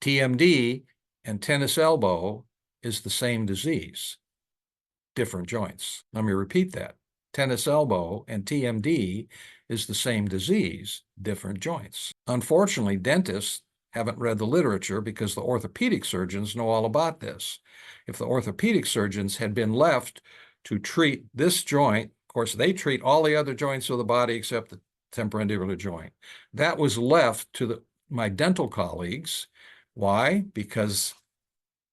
TMD and tennis elbow is the same disease, different joints. Let me repeat that. Tennis elbow and TMD is the same disease, different joints. Unfortunately, dentists haven't read the literature because the orthopedic surgeons know all about this. If the orthopedic surgeons had been left to treat this joint, of course, they treat all the other joints of the body except the temporomandibular joint. That was left to my dental colleagues. Why? Because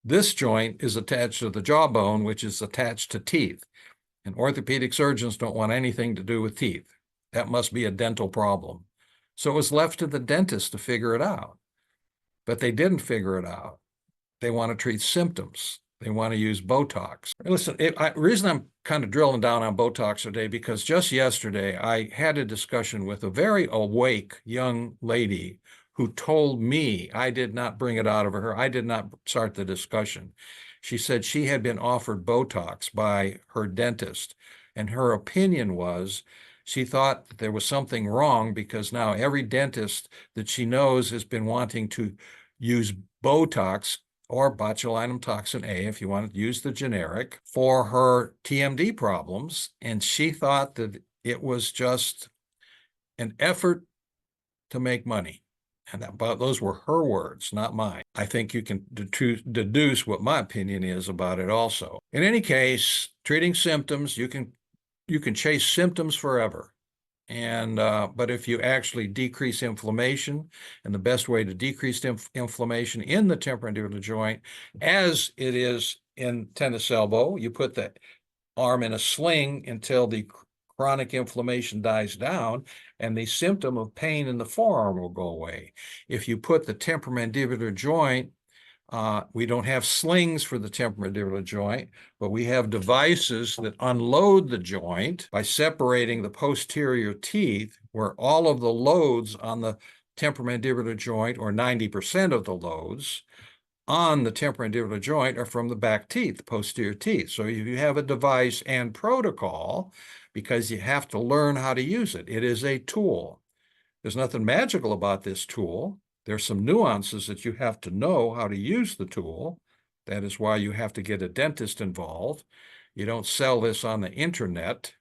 this joint is attached to the jawbone, which is attached to teeth. And orthopedic surgeons don't want anything to do with teeth. That must be a dental problem. So it was left to the dentist to figure it out. But they didn't figure it out. They want to treat symptoms. They want to use Botox. Listen, the reason I'm kind of drilling down on Botox today, because just yesterday I had a discussion with a very awake young lady who told me, I did not bring it out of her, I did not start the discussion. She said she had been offered Botox by her dentist, and her opinion was she thought that there was something wrong because now every dentist that she knows has been wanting to use Botox or botulinum toxin A, if you want to use the generic, for her TMD problems. And she thought that it was just an effort to make money. And those were her words, not mine. I think you can deduce what my opinion is about it also. In any case, treating symptoms, you can chase symptoms forever. And but if you actually decrease inflammation, and the best way to decrease inflammation in the temporomandibular joint, as it is in tennis elbow, you put the arm in a sling until the chronic inflammation dies down, and the symptom of pain in the forearm will go away. If you put the temporomandibular joint, we don't have slings for the temporomandibular joint, but we have devices that unload the joint by separating the posterior teeth, where all of the loads on the temporomandibular joint, or 90% of the loads on the temporomandibular joint, are from the back teeth, the posterior teeth. So you have a device and protocol because you have to learn how to use it. It is a tool. There's nothing magical about this tool. There's some nuances that you have to know how to use the tool. That is why you have to get a dentist involved. You don't sell this on the internet.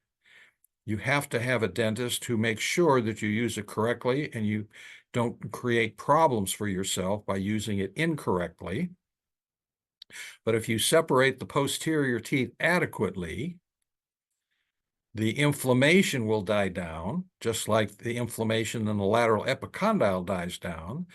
You have to have a dentist who makes sure that you use it correctly and you don't create problems for yourself by using it incorrectly. But if you separate the posterior teeth adequately, the inflammation will die down, just like the inflammation in the lateral epicondyle dies down.